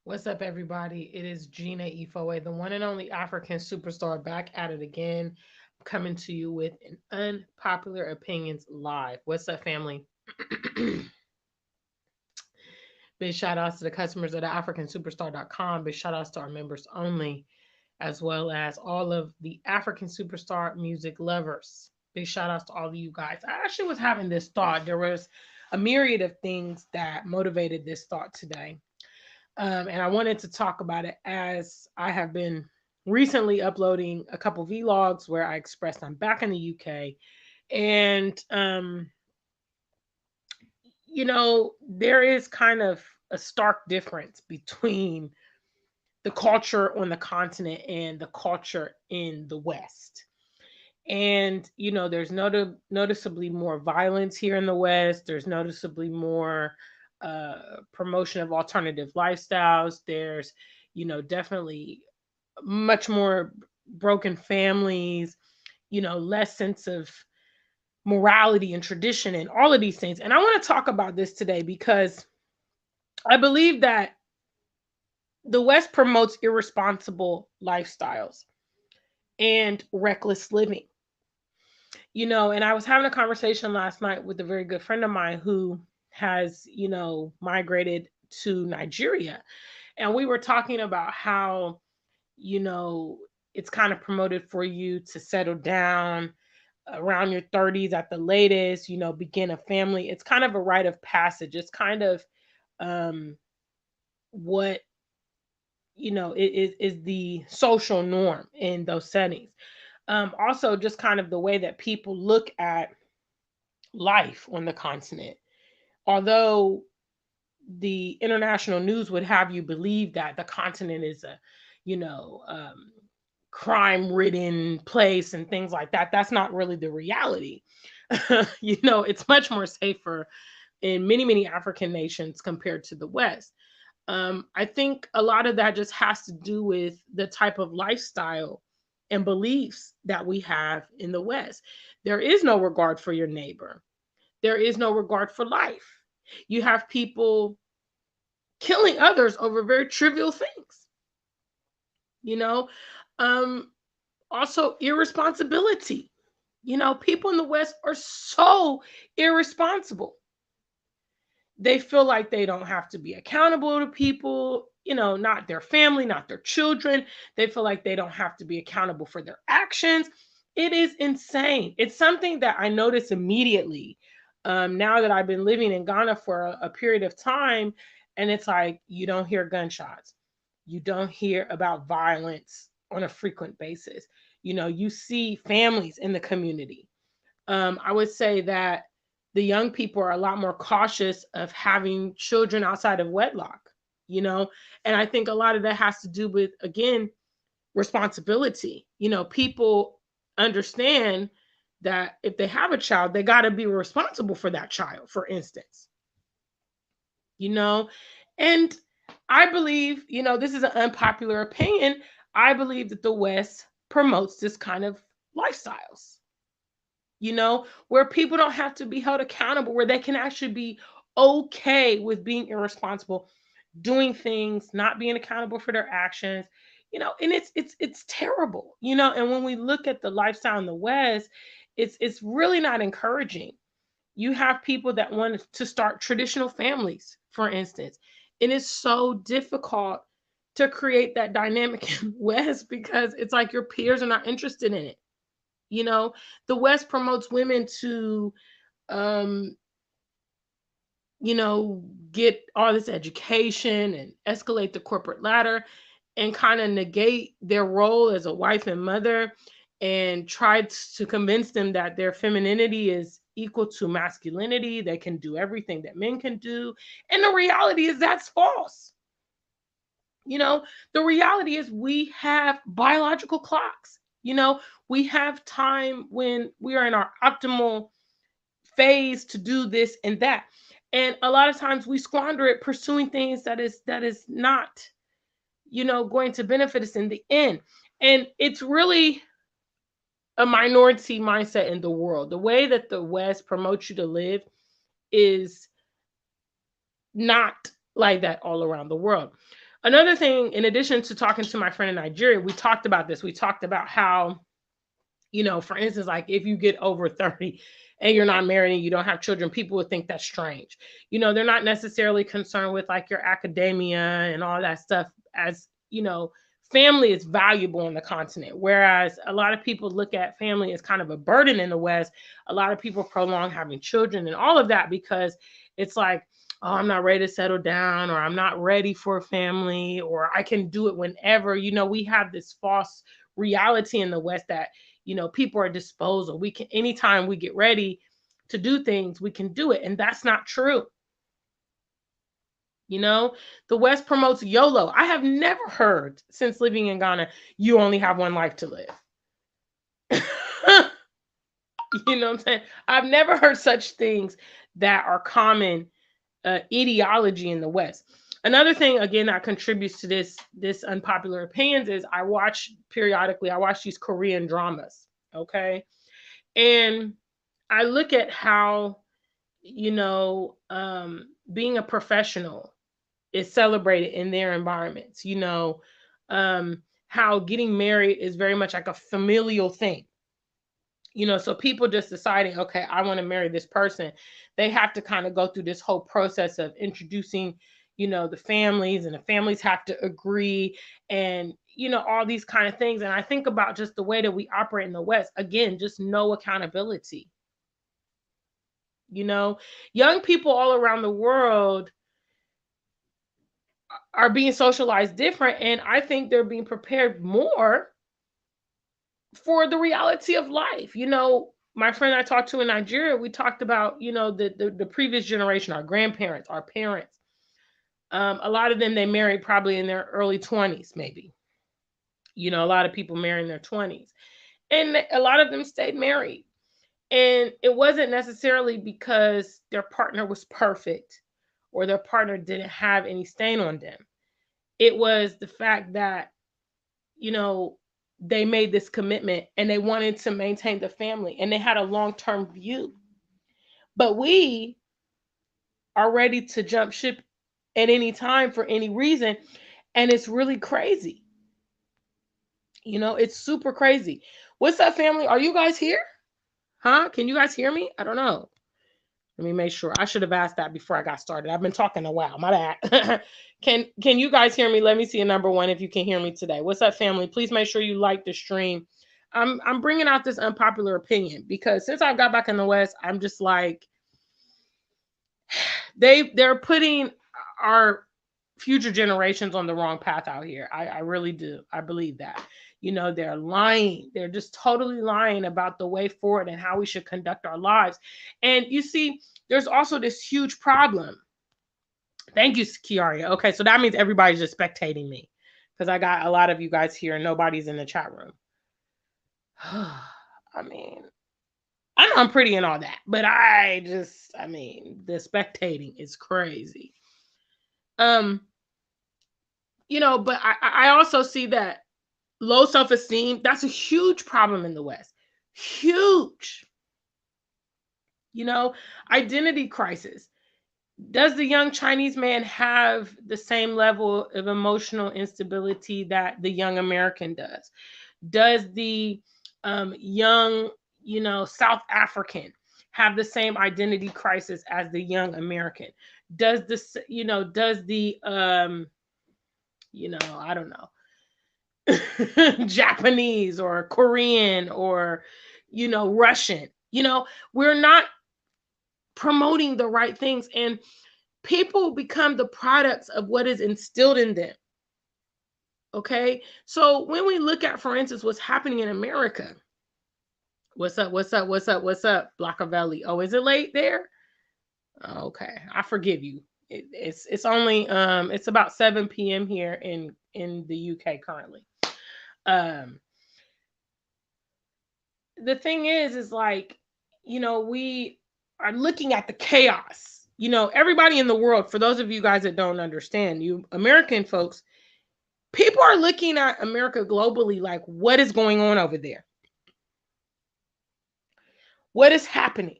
What's up, everybody? It is Gina Ifoe, the one and only African superstar, back at it again, coming to you with an Unpopular Opinions live. What's up, family? Big shout outs to the customers at AfricanSuperstar.com. Big shout outs to our members only, as well as all of the African Superstar music lovers. Big shout outs to all of you guys. I actually was having this thought. There was a myriad of things that motivated this thought today. And I wanted to talk about it as I have been recently uploading a couple vlogs where I expressed I'm back in the UK. And, there is kind of a stark difference between the culture on the continent and the culture in the West. And, there's noticeably more violence here in the West. There's noticeably more promotion of alternative lifestyles. There's, definitely much more broken families, less sense of morality and tradition and all of these things. And I want to talk about this today because I believe that the West promotes irresponsible lifestyles and reckless living. And I was having a conversation last night with a very good friend of mine who has, migrated to Nigeria. And we were talking about how, you know, it's kind of promoted for you to settle down around your 30s at the latest, begin a family. It's kind of a rite of passage. It's kind of um, what, is the social norm in those settings. Also, just kind of the way that people look at life on the continent. Although the international news would have you believe that the continent is a, you know, um, crime ridden place and things like that. That's not really the reality. It's much more safer in many, many African nations compared to the West. I think a lot of that just has to do with the type of lifestyle and beliefs that we have in the West. There is no regard for your neighbor, there is no regard for life. You have people killing others over very trivial things, you know? Um, Also, irresponsibility. People in the West are so irresponsible. They feel like they don't have to be accountable to people, not their family, not their children. They feel like they don't have to be accountable for their actions. It is insane. It's something that I notice immediately now that I've been living in Ghana for a period of time. And it's like you don't hear gunshots, you don't hear about violence on a frequent basis. You see families in the community. I would say that the young people are a lot more cautious of having children outside of wedlock, you know, and I think a lot of that has to do with, again, responsibility. People understand that if they have a child, they got to be responsible for that child, for instance, you know, and I believe, this is an unpopular opinion. I believe that the West promotes this kind of lifestyles, where people don't have to be held accountable, where they can actually be okay with being irresponsible, doing things, not being accountable for their actions, and it's terrible, and when we look at the lifestyle in the West, it's really not encouraging. You have people that want to start traditional families, for instance, and it's so difficult to create that dynamic in West because it's like your peers are not interested in it. you know the West promotes women to um get all this education and escalate the corporate ladder and kind of negate their role as a wife and mother, and try to convince them that their femininity is equal to masculinity. They can do everything that men can do. And the reality is that's false. You know, the reality is we have biological clocks. We have time when we are in our optimal phase to do this and that. And a lot of times we squander it pursuing things that is not, going to benefit us in the end. And it's really a minority mindset in the world. The way that the West promotes you to live is not like that all around the world. Another thing, in addition to talking to my friend in Nigeria, we talked about this. We talked about how, for instance, like if you get over 30 and you're not married and you don't have children, people would think that's strange. They're not necessarily concerned with like your academia and all that stuff, as family is valuable on the continent. Whereas a lot of people look at family as kind of a burden in the West. A lot of people prolong having children and all of that because it's like, oh, I'm not ready to settle down, or I'm not ready for a family, or I can do it whenever. We have this false reality in the West that, people are disposal. We can, anytime we get ready to do things, we can do it. And that's not true. The West promotes YOLO. I have never heard since living in Ghana, you only have one life to live. What I'm saying? I've never heard such things that are common ideology in the West. Another thing, again, that contributes to this unpopular opinions is I watch these Korean dramas. Okay. And I look at how, being a professional is celebrated in their environments. How getting married is very much like a familial thing. So people just deciding, okay, I want to marry this person. They have to kind of go through this whole process of introducing, the families, and the families have to agree, and, all these kind of things. And I think about just the way that we operate in the West. Again, just no accountability. Young people all around the world are being socialized different, and I think they're being prepared more for the reality of life. My friend I talked to in Nigeria, we talked about, the previous generation, our grandparents, our parents. A lot of them, they married probably in their early 20s, maybe. A lot of people marry in their 20s. And a lot of them stayed married. And it wasn't necessarily because their partner was perfect or their partner didn't have any stain on them. It was the fact that, they made this commitment and they wanted to maintain the family and they had a long-term view. But we are ready to jump ship at any time for any reason. And it's really crazy. It's super crazy. What's up, family? Are you guys here? Huh? Can you guys hear me? I don't know. Let me make sure. I should have asked that before I got started. I've been talking a while. My bad. Can you guys hear me? Let me see a number one if you can hear me today. What's up, family? Please make sure you like the stream. I'm bringing out this unpopular opinion because since I got back in the West, I'm just like, they're putting our future generations on the wrong path out here. I really do. I believe that. They're lying. They're just totally lying about the way forward and how we should conduct our lives. And you see, there's also this huge problem. Thank you, Kiaria. Okay, so that means everybody's just spectating me because I got a lot of you guys here and nobody's in the chat room. I mean, I know I'm pretty and all that, but the spectating is crazy. But I also see that low self-esteem, that's a huge problem in the West. Huge. Identity crisis. Does the young Chinese man have the same level of emotional instability that the young American does? Does the young, South African have the same identity crisis as the young American? Does this, I don't know, Japanese or Korean or, Russian, we're not promoting the right things, and people become the products of what is instilled in them. Okay. So when we look at, for instance, what's happening in America, what's up, Blockavelli? Oh, is it late there? Okay. I forgive you. It's only, it's about 7 p.m. here in the UK currently. The thing is like, we are looking at the chaos. Everybody in the world, for those of you guys that don't understand, you American folks, people are looking at America globally like, what is going on over there? What is happening?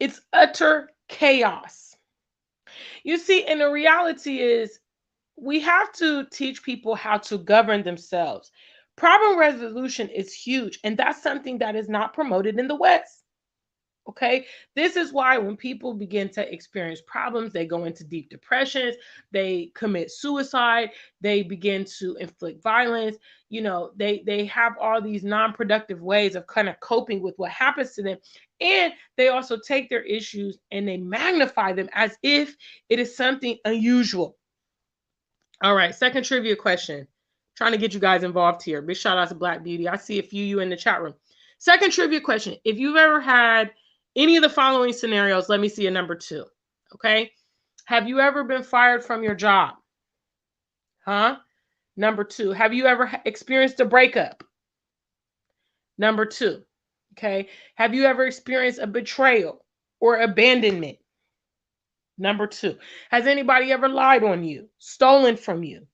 It's utter chaos. You see, and the reality is we have to teach people how to govern themselves. Problem resolution is huge, and that's something that is not promoted in the West. Okay. This is why when people begin to experience problems, they go into deep depressions, they commit suicide, they begin to inflict violence. They have all these non-productive ways of kind of coping with what happens to them. And they also take their issues and they magnify them as if it is something unusual. All right, second trivia question. Trying to get you guys involved here. Big shout out to Black Beauty. I see a few of you in the chat room. Second trivia question. If you've ever had any of the following scenarios, let me see a number 2. Okay. Have you ever been fired from your job? Huh? Number 2. Have you ever experienced a breakup? Number 2. Okay. Have you ever experienced a betrayal or abandonment? Number 2. Has anybody ever lied on you, stolen from you,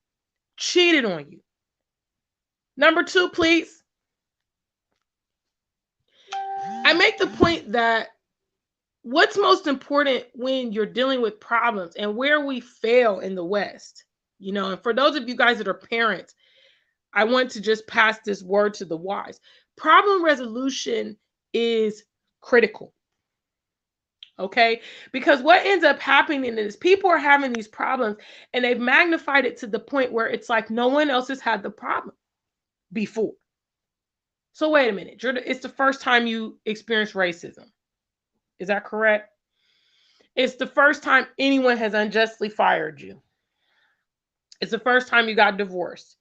cheated on you? Number 2, please. I make the point that what's most important when you're dealing with problems and where we fail in the West, and for those of you guys that are parents, I want to just pass this word to the wise. Problem resolution is critical. Okay? Because what ends up happening is people are having these problems and they've magnified it to the point where it's like no one else has had the problem before. So wait a minute. It's the first time you experience racism. Is that correct? It's the first time anyone has unjustly fired you. It's the first time you got divorced.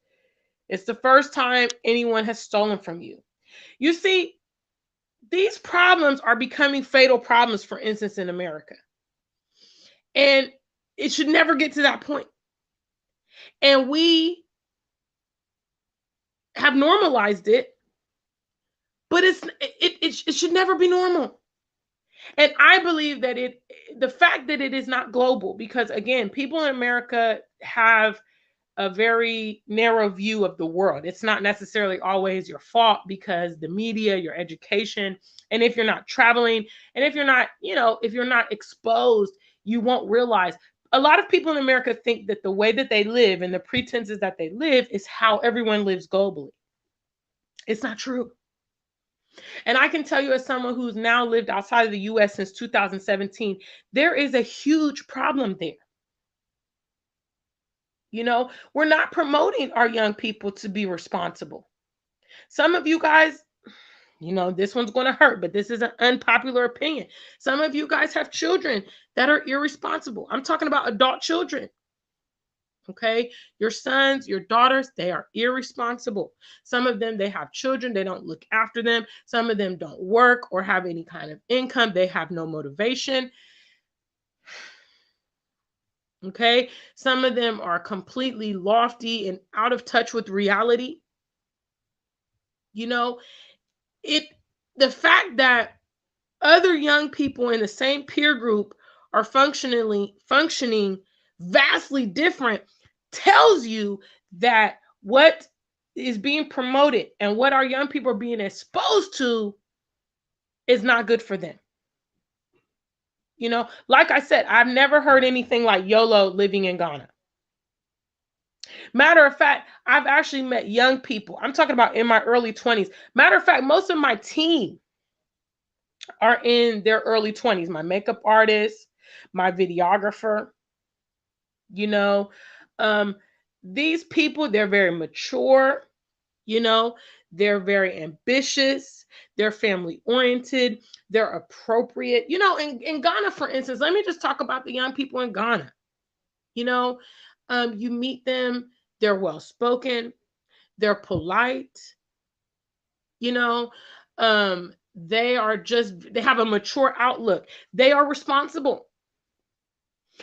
It's the first time anyone has stolen from you. You see, these problems are becoming fatal problems, for instance, in America. And it should never get to that point. And we have normalized it, but it should never be normal. And I believe that the fact that it is not global, because again, people in America have a very narrow view of the world. It's not necessarily always your fault because the media, your education, and if you're not traveling, and if you're not, if you're not exposed, you won't realize. A lot of people in America think that the way that they live and the pretenses that they live is how everyone lives globally. It's not true. And I can tell you, as someone who's now lived outside of the US since 2017, there is a huge problem there. We're not promoting our young people to be responsible. Some of you guys, this one's going to hurt, but this is an unpopular opinion. Some of you guys have children that are irresponsible. I'm talking about adult children. Okay, your sons, your daughters, they are irresponsible. Some of them, they have children, they don't look after them. Some of them don't work or have any kind of income. They have no motivation. Okay, some of them are completely lofty and out of touch with reality. The fact that other young people in the same peer group are functioning vastly different tells you that what is being promoted and what our young people are being exposed to is not good for them. Like I said, I've never heard anything like YOLO living in Ghana. Matter of fact, I've actually met young people. I'm talking about in my early 20s. Matter of fact, most of my team are in their early 20s. My makeup artist, my videographer, these people, they're very mature, they're very ambitious, they're family oriented, they're appropriate. In Ghana, for instance, let me just talk about the young people in Ghana. You meet them, they're well spoken, they're polite, they have a mature outlook, they are responsible.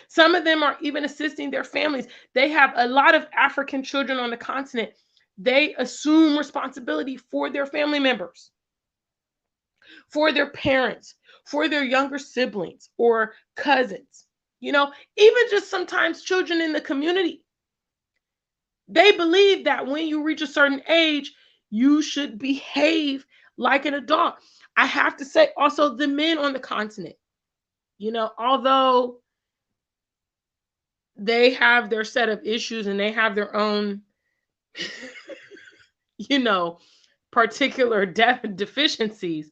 Some of them are even assisting their families. They have a lot of African children on the continent. They assume responsibility for their family members, for their parents, for their younger siblings or cousins, even just sometimes children in the community. They believe that when you reach a certain age, you should behave like an adult. I have to say also the men on the continent, although they have their set of issues and they have their own, you know, particular deficiencies.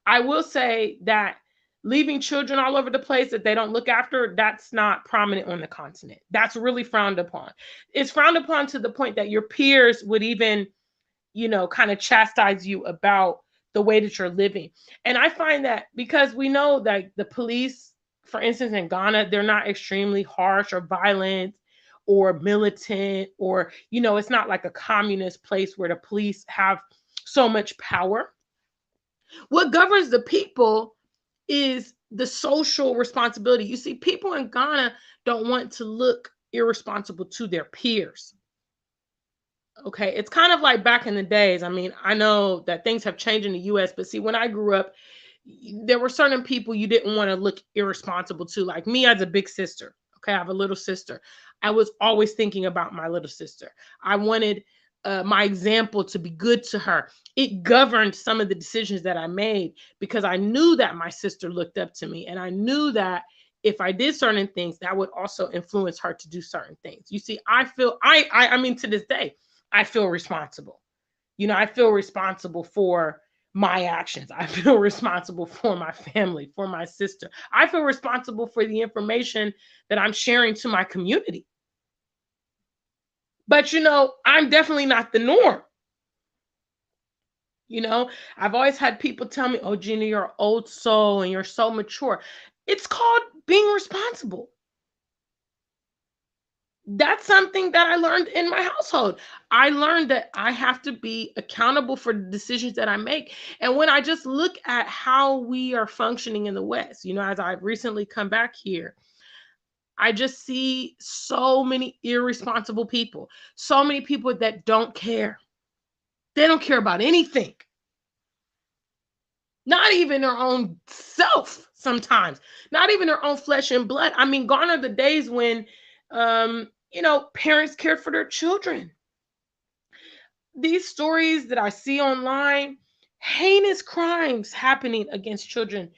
I will say that leaving children all over the place that they don't look after, that's not prominent on the continent. That's really frowned upon. It's frowned upon to the point that your peers would even, kind of chastise you about the way that you're living. And I find that because we know that the police, for instance, in Ghana, they're not extremely harsh or violent or militant, or, it's not like a communist place where the police have so much power. What governs the people is the social responsibility. You see, people in Ghana don't want to look irresponsible to their peers. Okay, it's kind of like back in the days. I mean, I know that things have changed in the US, but see, when I grew up, there were certain people you didn't want to look irresponsible to, like me as a big sister. Okay, I have a little sister. I was always thinking about my little sister. I wanted my example to be good to her. It governed some of the decisions that I made because I knew that my sister looked up to me, and I knew that if I did certain things, that would also influence her to do certain things. You see, I feel I mean, to this day, I feel responsible. I feel responsible for my actions. I feel responsible for my family, for my sister. I feel responsible for the information that I'm sharing to my community. But, I'm definitely not the norm. I've always had people tell me, "Oh, Gina, you're an old soul and you're so mature." It's called being responsible. That's something that I learned in my household. I learned that I have to be accountable for the decisions that I make. And when I just look at how we are functioning in the West, as I've recently come back here, I just see so many irresponsible people, so many people that don't care. They don't care about anything, not even their own self sometimes, not even their own flesh and blood. I mean, gone are the days when, parents cared for their children. These stories that I see online, heinous crimes happening against children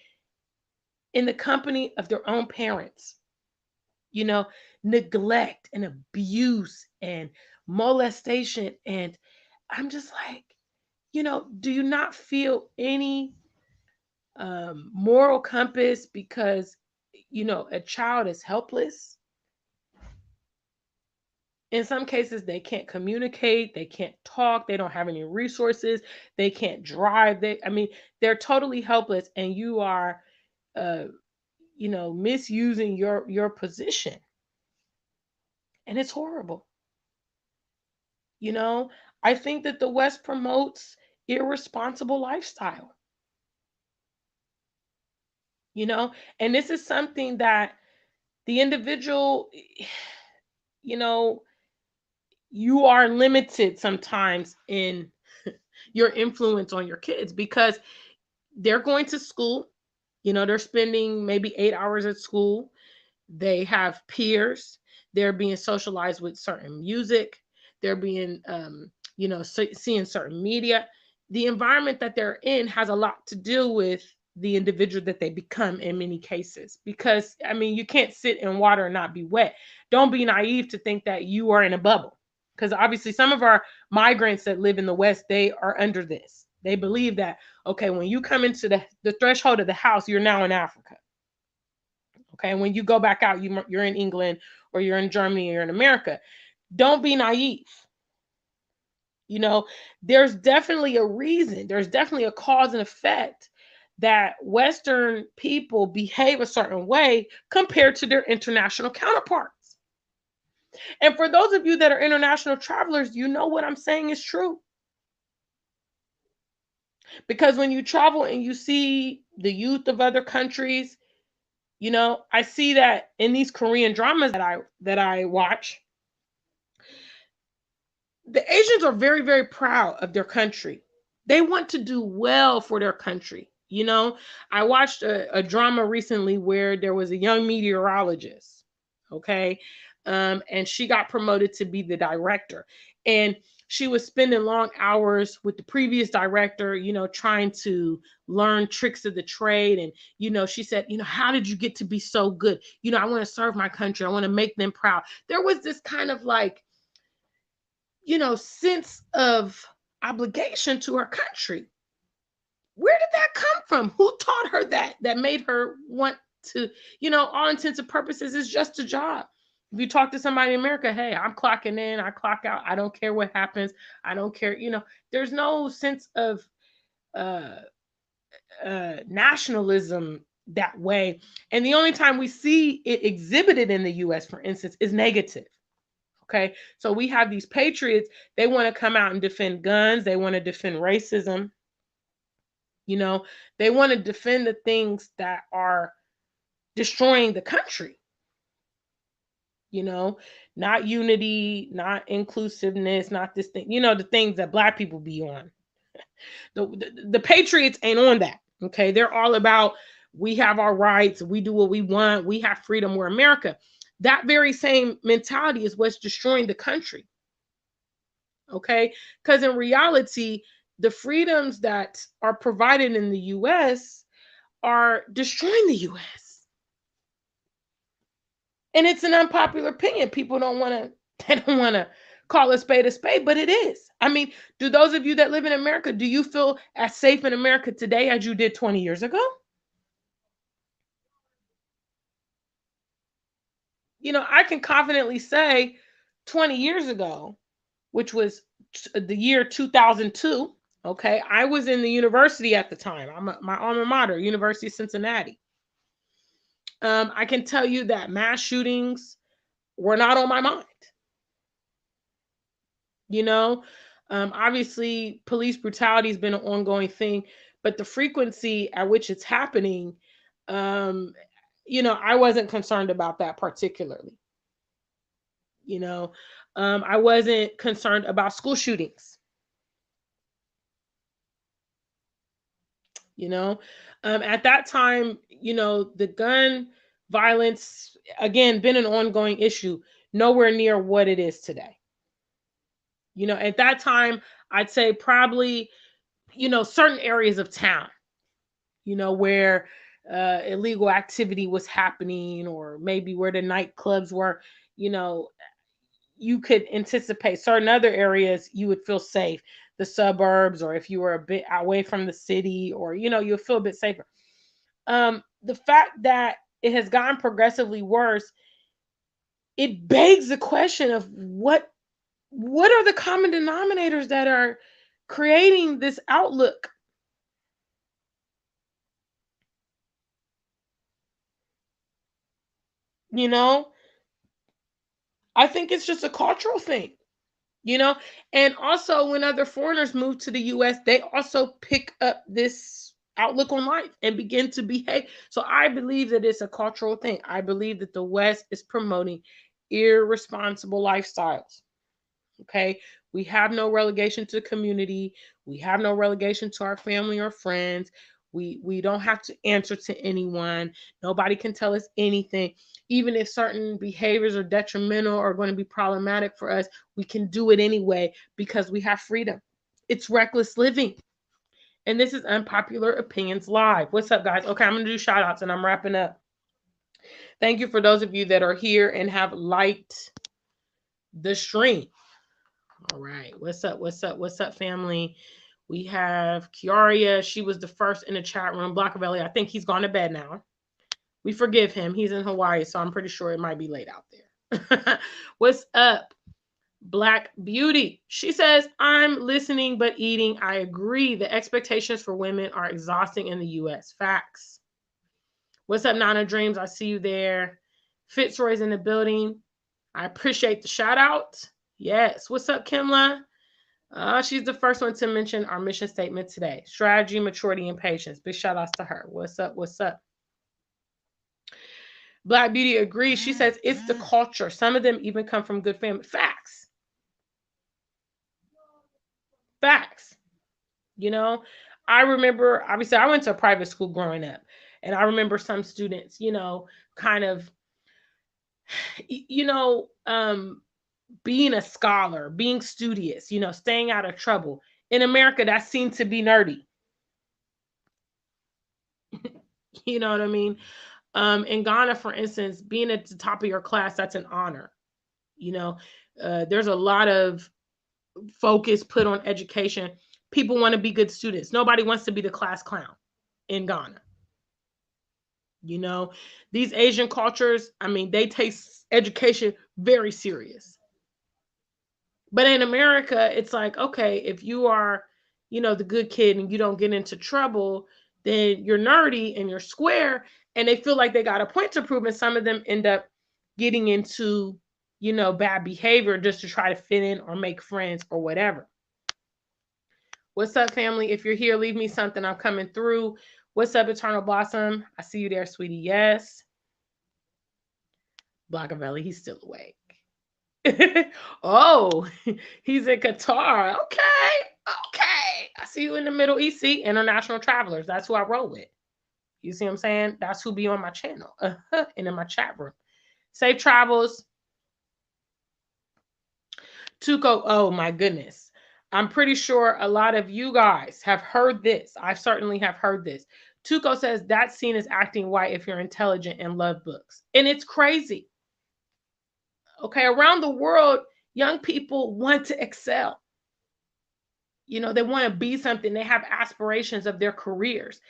in the company of their own parents, you know, neglect and abuse and molestation. And I'm just like, do you not feel any moral compass because, a child is helpless? In some cases, they can't communicate, they can't talk, they don't have any resources, they can't drive. I mean, they're totally helpless, and you are, uh, misusing your position, and it's horrible. You know, I think that the West promotes irresponsible lifestyle. You know, and this is something that the individual, you know, you are limited sometimes in your influence on your kids because they're going to school, they're spending maybe 8 hours at school. They have peers. They're being socialized with certain music. They're being, seeing certain media. The environment that they're in has a lot to do with the individual that they become in many cases. Because, I mean, you can't sit in water and not be wet. Don't be naive to think that you are in a bubble. Because obviously, some of our migrants that live in the West, they are under this. They believe that, okay, when you come into the threshold of the house, you're now in Africa. Okay. And when you go back out, you're in England or you're in Germany or you're in America. Don't be naive. You know, there's definitely a reason, there's definitely a cause and effect that Western people behave a certain way compared to their international counterparts. And for those of you that are international travelers, you know what I'm saying is true. Because when you travel and you see the youth of other countries, I see that in these Korean dramas that I watch, the Asians are very, very proud of their country. They want to do well for their country. I watched a drama recently where there was a young meteorologist, okay, and she got promoted to be the director, and she was spending long hours with the previous director, trying to learn tricks of the trade. And, she said, how did you get to be so good? I want to serve my country. I want to make them proud. There was this kind of like, sense of obligation to her country. Where did that come from? Who taught her that made her want to, all intents and purposes, is just a job. If you talk to somebody in America, hey, I'm clocking in, I clock out, I don't care what happens, I don't care, there's no sense of uh, nationalism that way. And the only time we see it exhibited in the US, for instance, is negative. Okay. So we have these patriots, they want to come out and defend guns, they want to defend racism, they want to defend the things that are destroying the country, you know, not unity, not inclusiveness, not this thing, the things that Black people be on. The Patriots ain't on that. Okay. They're all about, we have our rights, we do what we want, we have freedom, we're America. That very same mentality is what's destroying the country. Okay. Because in reality, the freedoms that are provided in the US are destroying the US. And it's an unpopular opinion. People don't want to, they don't want to call a spade, but it is. I mean, do those of you that live in America, do you feel as safe in America today as you did 20 years ago? I can confidently say 20 years ago, which was the year 2002, okay, I was in the university at the time. My alma mater, University of Cincinnati. I can tell you that mass shootings were not on my mind. You know, obviously, police brutality has been an ongoing thing, but the frequency at which it's happening, um, I wasn't concerned about that particularly. You know, I wasn't concerned about school shootings. You know, at that time, the gun violence, again, been an ongoing issue, nowhere near what it is today. At that time, I'd say probably, certain areas of town, where illegal activity was happening, or maybe where the nightclubs were, you know, you could anticipate certain other areas you would feel safe, the suburbs, or if you were a bit away from the city, or, you'll feel a bit safer. The fact that it has gotten progressively worse, it begs the question of what are the common denominators that are creating this outlook? You know, I think it's just a cultural thing, you know, and also when other foreigners move to the US, they also pick up this outlook on life and begin to behave. So I believe that it's a cultural thing. I believe that the West is promoting irresponsible lifestyles. Okay. We have no relegation to the community. We have no relegation to our family or friends. We don't have to answer to anyone. Nobody can tell us anything. Even if certain behaviors are detrimental or going to be problematic for us, we can do it anyway because we have freedom. It's reckless living. And this is Unpopular Opinions Live. What's up, guys? Okay, I'm going to do shout outs and I'm wrapping up. Thank you for those of you that are here and have liked the stream. All right. What's up? What's up? What's up, family? We have Kiaria. She was the first in the chat room. Blackavelli, I think he's gone to bed now. We forgive him. He's in Hawaii, so I'm pretty sure it might be late out there. What's up? Black Beauty. She says, I'm listening but eating. I agree. The expectations for women are exhausting in the US. Facts. What's up, Nana Dreams? I see you there. Fitzroy's in the building. I appreciate the shout out. Yes. What's up, Kimla? She's the first one to mention our mission statement today. Strategy, maturity, and patience. Big shout outs to her. What's up? What's up? Black Beauty agrees. She says it's the culture. Some of them even come from good family. Facts. Facts. I remember, obviously, I went to a private school growing up, and I remember some students, kind of, being a scholar, being studious, staying out of trouble. In America, that seemed to be nerdy. You know what I mean? In Ghana, for instance, being at the top of your class, that's an honor. You know, there's a lot of focus put on education. People want to be good students. Nobody wants to be the class clown in Ghana. You know, these Asian cultures, I mean, they take education very serious. But in America, it's like, okay, if you are, the good kid and you don't get into trouble, then you're nerdy and you're square. And they feel like they got a point to prove. And some of them end up getting into, bad behavior just to try to fit in or make friends or whatever. What's up, family? If you're here, leave me something. I'm coming through. What's up, Eternal Blossom? I see you there, sweetie. Yes. Blockavelli, he's still awake. Oh, he's in Qatar. Okay. I see you in the Middle East. See, international travelers. That's who I roll with. You see what I'm saying? That's who be on my channel and in my chat room. Safe travels. Tuco, oh my goodness. I'm pretty sure a lot of you guys have heard this. I certainly have heard this. Tuco says that scene is acting white if you're intelligent and love books. And it's crazy. Okay, around the world, young people want to excel. They want to be something. They have aspirations of their careers.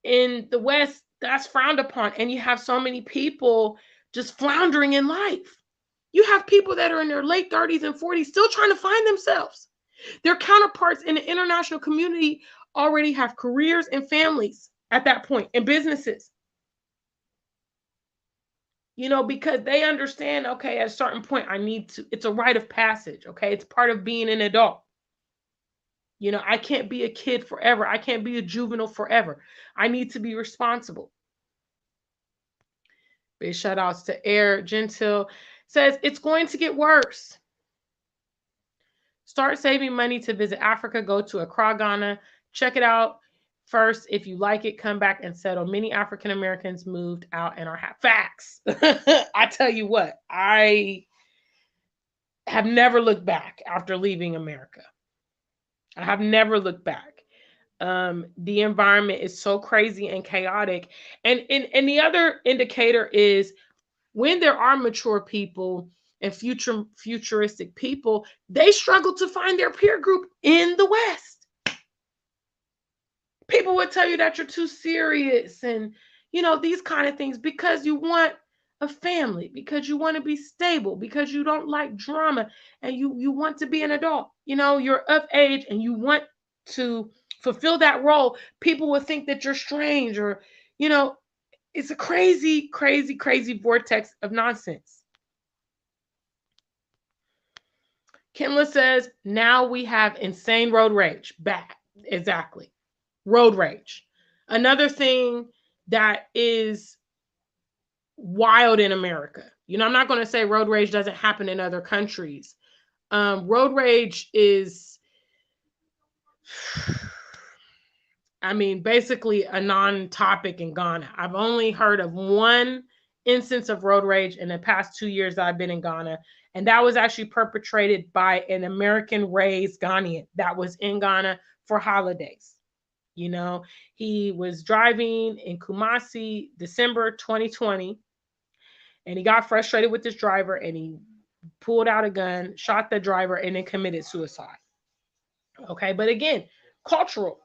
In the West, that's frowned upon. And you have so many people just floundering in life. You have people that are in their late 30s and 40s still trying to find themselves. Their counterparts in the international community already have careers and families at that point and businesses. Because they understand, okay, at a certain point, it's a rite of passage, okay? It's part of being an adult. I can't be a kid forever. I can't be a juvenile forever. I need to be responsible. Big shout outs to Air Gentil. Says, it's going to get worse. Start saving money to visit Africa. Go to Accra, Ghana. Check it out. First, if you like it, come back and settle. Many African Americans moved out and are facts. I tell you what, I have never looked back after leaving America. I have never looked back. The environment is so crazy and chaotic. And the other indicator is when there are mature people and futuristic people, they struggle to find their peer group in the West. People would tell you that you're too serious and, these kind of things because you want a family, because you want to be stable, because you don't like drama and you want to be an adult. You're of age and you want to fulfill that role. People would think that you're strange or, it's a crazy, crazy, crazy vortex of nonsense. Kimla says, now we have insane road rage back. Exactly. Road rage. Another thing that is wild in America. I'm not going to say road rage doesn't happen in other countries. Road rage is, basically a non-topic in Ghana. I've only heard of one instance of road rage in the past 2 years that I've been in Ghana. And that was actually perpetrated by an American-raised Ghanaian that was in Ghana for holidays. He was driving in Kumasi, December 2020, and he got frustrated with this driver and he pulled out a gun, shot the driver, and then committed suicide. Okay, but again, cultural.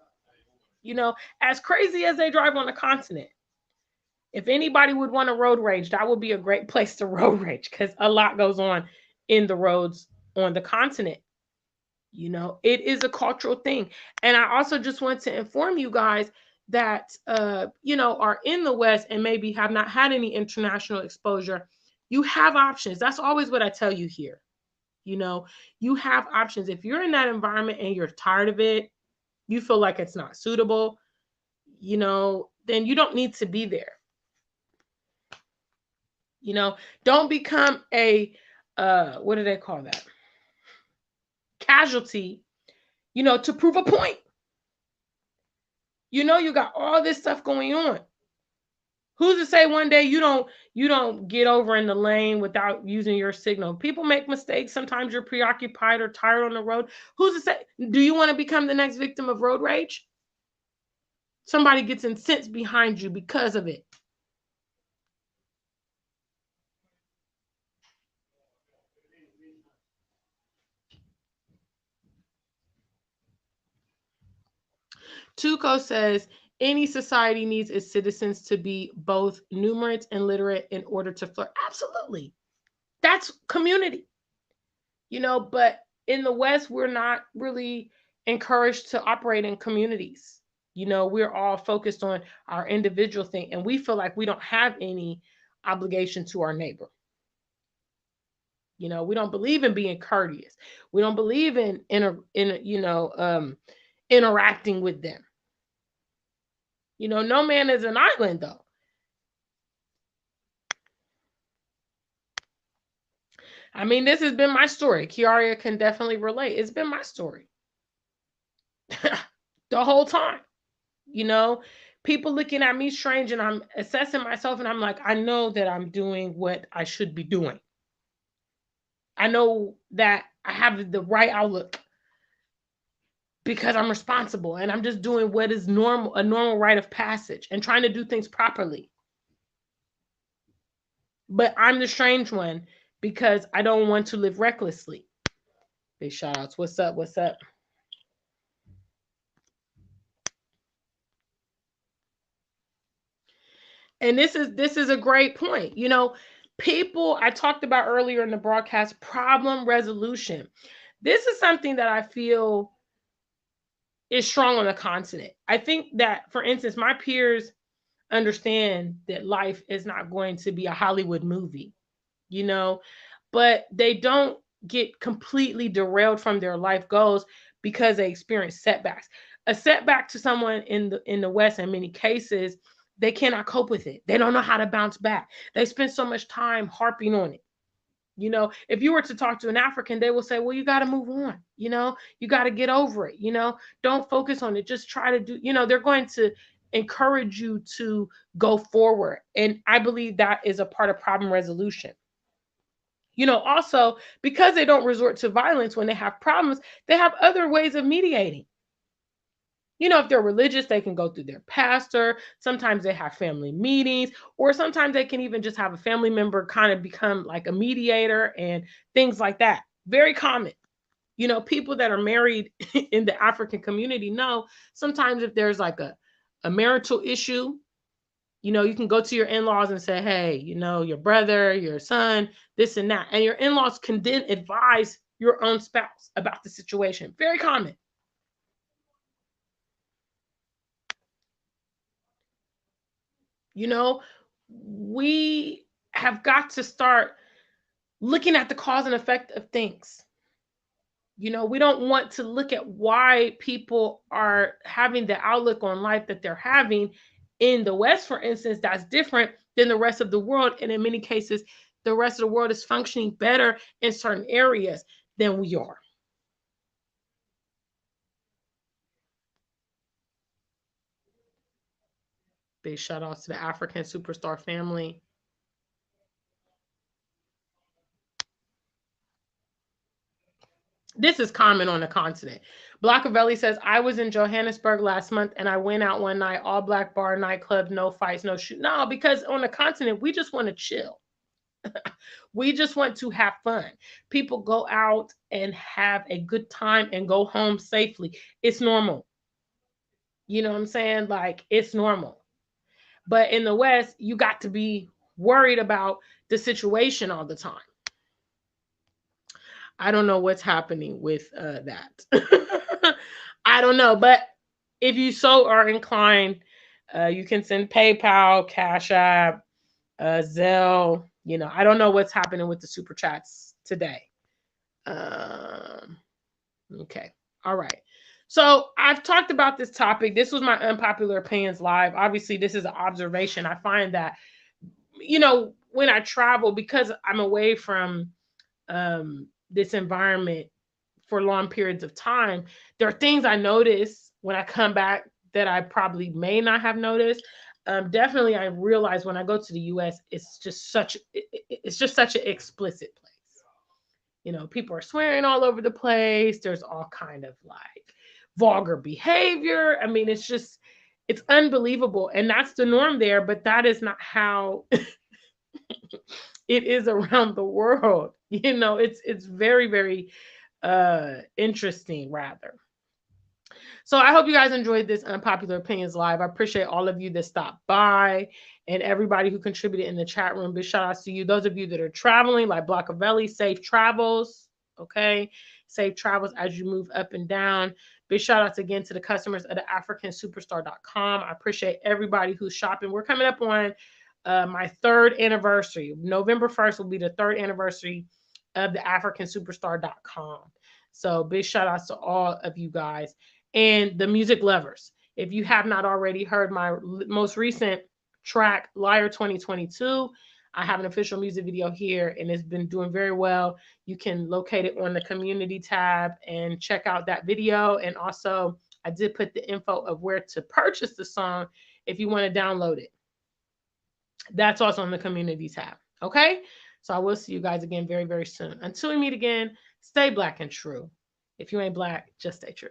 As crazy as they drive on the continent, if anybody would want to road rage, that would be a great place to road rage because a lot goes on in the roads on the continent. It is a cultural thing. And I also just want to inform you guys that, are in the West and maybe have not had any international exposure. You have options. That's always what I tell you here. You have options. If you're in that environment and you're tired of it, you feel like it's not suitable, then you don't need to be there. Don't become a, what do they call that? Casualty, to prove a point. You got all this stuff going on. Who's to say one day you don't get over in the lane without using your signal? People make mistakes. Sometimes you're preoccupied or tired on the road. Who's to say? Do you want to become the next victim of road rage? Somebody gets incensed behind you because of it. Tuco says any society needs its citizens to be both numerate and literate in order to flourish. Absolutely. That's community. But in the West, we're not really encouraged to operate in communities. We're all focused on our individual thing, and we feel like we don't have any obligation to our neighbor. We don't believe in being courteous. We don't believe in interacting with them. No man is an island, though. I mean, this has been my story. Kiaria can definitely relate. It's been my story the whole time. you know People looking at me strange, and I'm assessing myself, and I'm like, I know that I'm doing what I should be doing. I know that I have the right outlook because I'm responsible, and I'm just doing what is normal, a normal rite of passage, and trying to do things properly. But I'm the strange one because I don't want to live recklessly. Big shout outs. What's up? What's up? And this is a great point. People, I talked about earlier in the broadcast, problem resolution. This is something that I feel is strong on the continent. I think that, for instance, my peers understand that life is not going to be a Hollywood movie, you know, but they don't get completely derailed from their life goals because they experience setbacks. A setback to someone in the West, in many cases, they cannot cope with it. They don't know how to bounce back. They spend so much time harping on it. If you were to talk to an African, they will say, well, you got to move on. You got to get over it. Don't focus on it. Just try to do, they're going to encourage you to go forward. And I believe that is a part of problem resolution. Also, because they don't resort to violence when they have problems, they have other ways of mediating. If they're religious, they can go through their pastor. Sometimes they have family meetings, or sometimes they can even just have a family member kind of become like a mediator and things like that. Very common. People that are married in the African community know sometimes if there's like a marital issue, you can go to your in-laws and say, hey, your brother, your son, this and that. And your in-laws can then advise your own spouse about the situation. Very common. You know, we have got to start looking at the cause and effect of things. We don't want to look at why people are having the outlook on life that they're having. In the West, for instance, that's different than the rest of the world. And in many cases, the rest of the world is functioning better in certain areas than we are. Big shout outs to the African superstar family. This is common on the continent. Blockavelli says, I was in Johannesburg last month and I went out one night, all black bar, nightclub, no fights, no shoot. No, because on the continent, we just want to chill. We just want to have fun. People go out and have a good time and go home safely. It's normal. You know what I'm saying? Like, it's normal. But in the West, you got to be worried about the situation all the time. I don't know what's happening with that. I don't know, but if you so are inclined, you can send PayPal, Cash App, Zelle. I don't know what's happening with the super chats today. Okay, all right. So I've talked about this topic. This was my Unpopular Opinions live. Obviously, this is an observation. I find that when I travel, because I'm away from this environment for long periods of time, there are things I notice when I come back that I probably may not have noticed. definitely I realize when I go to the US, it's just such an explicit place. You know, people are swearing all over the place. There's all kind of like vulgar behavior. I mean, it's unbelievable. And that's the norm there, but that is not how it is around the world. You know, it's very, very interesting rather. So I hope you guys enjoyed this Unpopular Opinions Live. I appreciate all of you that stopped by and everybody who contributed in the chat room. Big shout outs to you. Those of you that are traveling, like Blockavelli, safe travels. Okay. Safe travels as you move up and down. Big shout outs again to the customers of the AfricanSuperstar.com. I appreciate everybody who's shopping. We're coming up on my third anniversary. November 1st will be the third anniversary of the AfricanSuperstar.com. So big shout outs to all of you guys and the music lovers. If you have not already heard my most recent track, Liar 2022, I have an official music video here and it's been doing very well. You can locate it on the community tab and check out that video. And also, I did put the info of where to purchase the song if you want to download it. That's also on the community tab. Okay? So I will see you guys again very, very soon. Until we meet again, stay black and true. If you ain't black, just stay true.